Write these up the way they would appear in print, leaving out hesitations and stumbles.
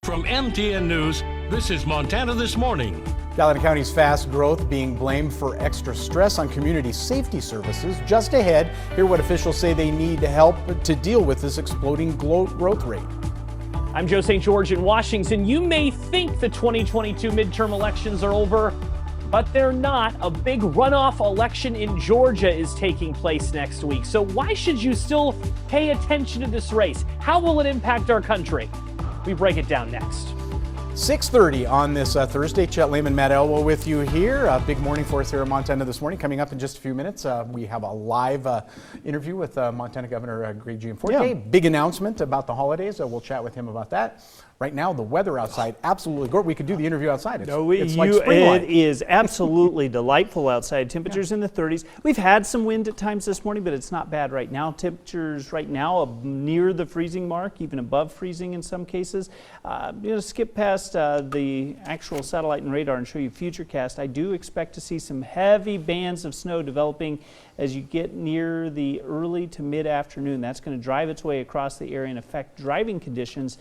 From MTN News, this is Montana This Morning. Gallatin County's fast growth being blamed for extra stress on community safety services. Just ahead, hear what officials say they need to help to deal with this exploding growth rate. I'm Joe St. George in Washington. You may think the 2022 midterm elections are over, but they're not. A big runoff election in Georgia is taking place next week. So why should you still pay attention to this race? How will it impact our country? We break it down next. 6:30 on this Thursday. Chet Lehman, Matt Elwell with you here. A big morning for us here in Montana this morning. Coming up in just a few minutes, we have a live interview with Montana Governor Greg Gianforte. Yeah. Big announcement about the holidays. We'll chat with him about that. Right now, the weather outside, absolutely gorgeous. We could do the interview outside. It's like spring-like. It is absolutely delightful outside. Temperatures in the 30s. We've had some wind at times this morning, but it's not bad right now. Temperatures right now near the freezing mark, even above freezing in some cases. Skip past the actual satellite and radar and show you Futurecast. I do expect to see some heavy bands of snow developing as you get near the early to mid-afternoon. That's going to drive its way across the area and affect driving conditions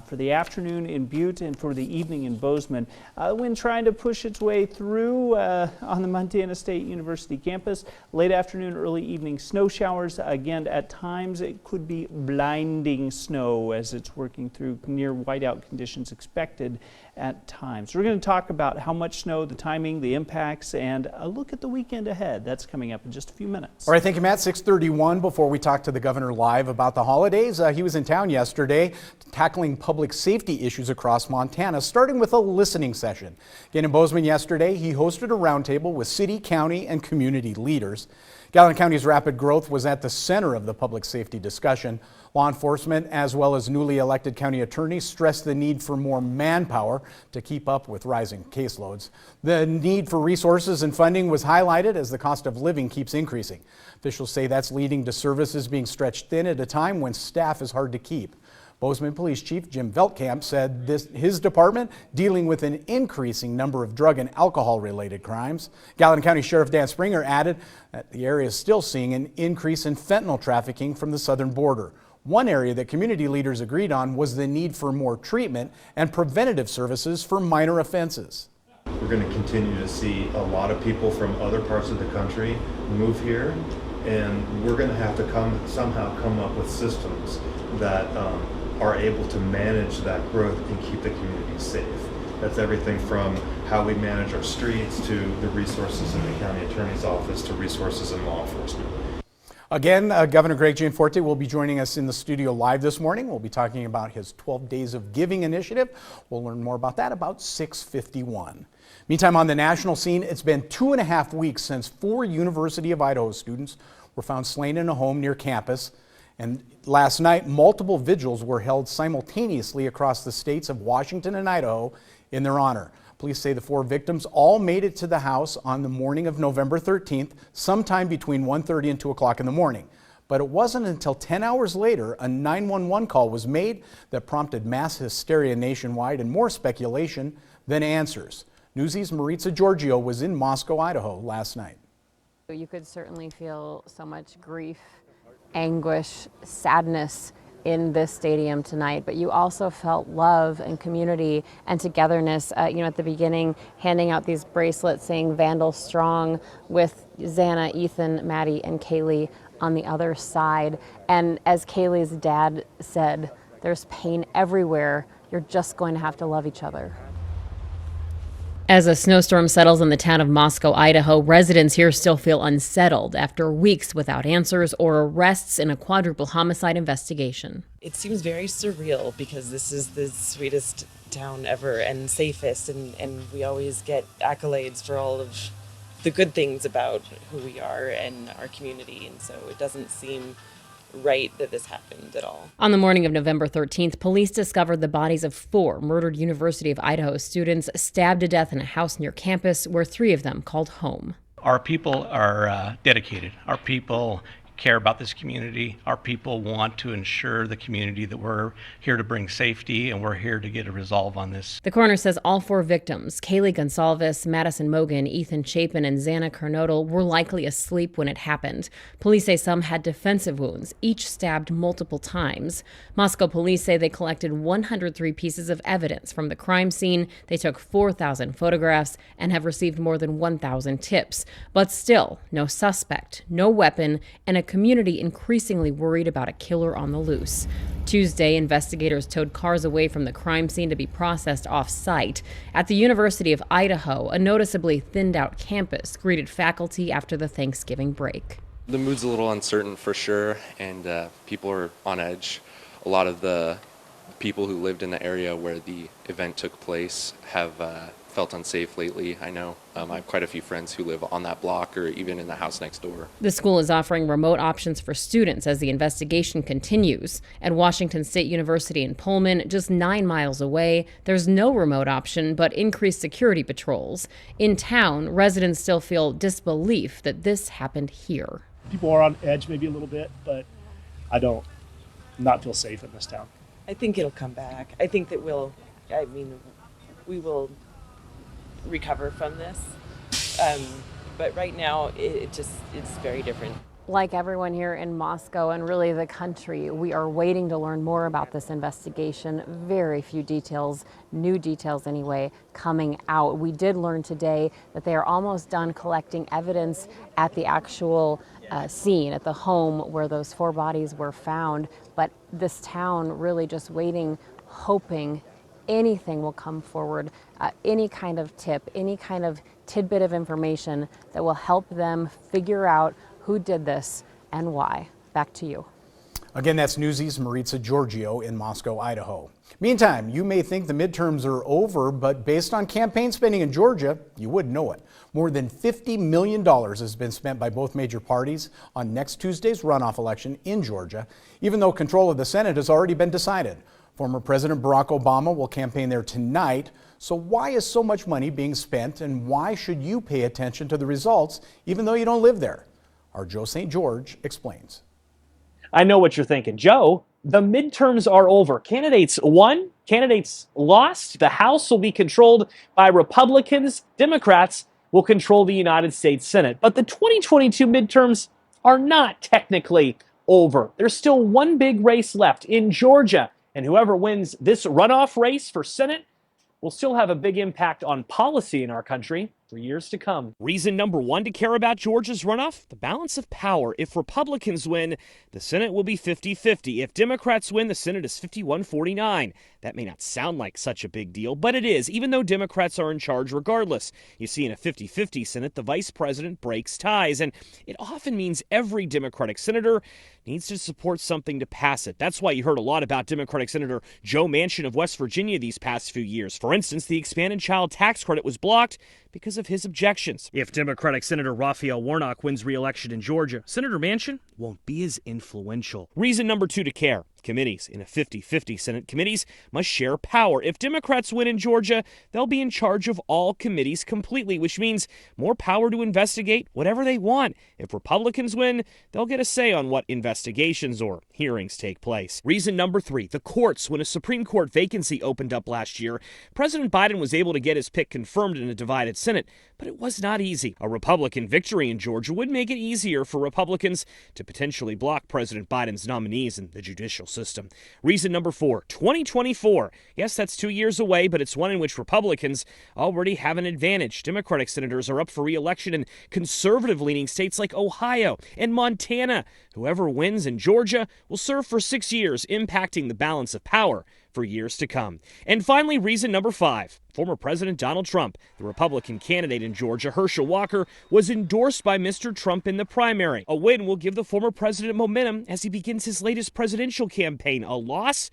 for the afternoon in Butte and for the evening in Bozeman. Wind trying to push its way through on the Montana State University campus. Late afternoon, early evening snow showers. Again, at times it could be blinding snow as it's working through near whiteout conditions expected at times. We're going to talk about how much snow, the timing, the impacts, and a look at the weekend ahead. That's coming up in just a few minutes. All right, thank you, Matt. 6:31 before we talk to the governor live about the holidays. He was in town yesterday tackling public safety issues across Montana, starting with a listening session. Again, in Bozeman yesterday, he hosted a roundtable with city, county, and community leaders. Gallatin County's rapid growth was at the center of the public safety discussion. Law enforcement, as well as newly elected county attorneys, stressed the need for more manpower to keep up with rising caseloads. The need for resources and funding was highlighted as the cost of living keeps increasing. Officials say that's leading to services being stretched thin at a time when staff is hard to keep. Bozeman Police Chief Jim Veldkamp said his department dealing with an increasing number of drug and alcohol-related crimes. Gallatin County Sheriff Dan Springer added that the area is still seeing an increase in fentanyl trafficking from the southern border. One area that community leaders agreed on was the need for more treatment and preventative services for minor offenses. We're going to continue to see a lot of people from other parts of the country move here, and we're going to have to somehow come up with systems that are able to manage that growth and keep the community safe. That's everything from how we manage our streets to the resources in the county attorney's office to resources in law enforcement. Again, Governor Greg Gianforte will be joining us in the studio live this morning. We'll be talking about his 12 Days of Giving initiative. We'll learn more about that about 6:51. Meantime, on the national scene, it's been 2.5 weeks since 4 University of Idaho students were found slain in a home near campus. And last night, multiple vigils were held simultaneously across the states of Washington and Idaho in their honor. Police say the 4 victims all made it to the house on the morning of November 13th, sometime between 1:30 and 2 o'clock in the morning. But it wasn't until 10 hours later a 911 call was made that prompted mass hysteria nationwide and more speculation than answers. Newsy's Maritza Giorgio was in Moscow, Idaho last night. You could certainly feel so much grief, anguish, sadness in this stadium tonight, but you also felt love and community and togetherness. At the beginning, handing out these bracelets saying Vandal Strong with Xana, Ethan, Maddie, and Kaylee on the other side. And as Kaylee's dad said, there's pain everywhere. You're just going to have to love each other. As a snowstorm settles in the town of Moscow, Idaho, residents here still feel unsettled after weeks without answers or arrests in a quadruple homicide investigation. It seems very surreal because this is the sweetest town ever and safest, and we always get accolades for all of the good things about who we are and our community, and so it doesn't seem right that this happened at all. On the morning of November 13th, police discovered the bodies of 4 murdered University of Idaho students stabbed to death in a house near campus where 3 of them called home. Our people are dedicated. Our people care about this community. Our people want to ensure the community that we're here to bring safety and we're here to get a resolve on this. The coroner says all 4 victims, Kaylee Gonsalves, Madison Mogan, Ethan Chapin, and Xana Carnodal, were likely asleep when it happened. Police say some had defensive wounds, each stabbed multiple times. Moscow police say they collected 103 pieces of evidence from the crime scene. They took 4,000 photographs and have received more than 1,000 tips. But still, no suspect, no weapon, and a community increasingly worried about a killer on the loose. Tuesday, investigators towed cars away from the crime scene to be processed off-site. At the University of Idaho, a noticeably thinned-out campus greeted faculty after the Thanksgiving break. The mood's a little uncertain for sure, and people are on edge. A lot of the people who lived in the area where the event took place have felt unsafe lately. I know I have quite a few friends who live on that block or even in the house next door. The school is offering remote options for students as the investigation continues. At Washington State University in Pullman, just 9 miles away, there's no remote option but increased security patrols. In town, residents still feel disbelief that this happened here. People are on edge maybe a little bit, but I don't not feel safe in this town. I think it'll come back. I think that we will recover from this. But right now, it's very different. Like everyone here in Moscow and really the country, we are waiting to learn more about this investigation. Very few details, new details anyway, coming out. We did learn today that they are almost done collecting evidence at the actual scene, at the home where those 4 bodies were found. But this town really just waiting, hoping anything will come forward, any kind of tip, any kind of tidbit of information that will help them figure out who did this and why. Back to you. Again, that's Newsy's Maritza Giorgio in Moscow, Idaho. Meantime, you may think the midterms are over, but based on campaign spending in Georgia, you wouldn't know it. More than $50 million has been spent by both major parties on next Tuesday's runoff election in Georgia, even though control of the Senate has already been decided. Former President Barack Obama will campaign there tonight. So why is so much money being spent, and why should you pay attention to the results even though you don't live there? Our Joe St. George explains. I know what you're thinking. Joe, the midterms are over. Candidates won, candidates lost. The House will be controlled by Republicans. Democrats will control the United States Senate. But the 2022 midterms are not technically over. There's still one big race left in Georgia. And whoever wins this runoff race for Senate will still have a big impact on policy in our country for years to come. Reason number 1 to care about Georgia's runoff? The balance of power. If Republicans win, the Senate will be 50-50. If Democrats win, the Senate is 51-49. That may not sound like such a big deal, but it is, even though Democrats are in charge regardless. You see, in a 50-50 Senate, the vice president breaks ties, and it often means every Democratic senator needs to support something to pass it. That's why you heard a lot about Democratic Senator Joe Manchin of West Virginia these past few years. For instance, the expanded child tax credit was blocked because of his objections. If Democratic Senator Raphael Warnock wins re-election in Georgia, Senator Manchin won't be as influential. Reason number 2 to care. Committees. In a 50-50 Senate, committees must share power. If Democrats win in Georgia, they'll be in charge of all committees completely, which means more power to investigate whatever they want. If Republicans win, they'll get a say on what investigations or hearings take place. Reason number 3, the courts. When a Supreme Court vacancy opened up last year, President Biden was able to get his pick confirmed in a divided Senate, but it was not easy. A Republican victory in Georgia would make it easier for Republicans to potentially block President Biden's nominees in the judicial system. Reason number 4, 2024. Yes, that's 2 years away, but it's one in which Republicans already have an advantage. Democratic senators are up for re-election in conservative-leaning states like Ohio and Montana. Whoever wins in Georgia will serve for 6 years, impacting the balance of power for years to come. And finally, reason number 5. Former President Donald Trump, the Republican candidate in Georgia, Herschel Walker, was endorsed by Mr. Trump in the primary. A win will give the former president momentum as he begins his latest presidential campaign. A loss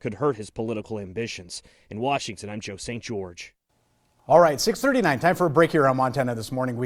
could hurt his political ambitions. In Washington, I'm Joe St. George. All right, 6:39, time for a break here on Montana This Morning.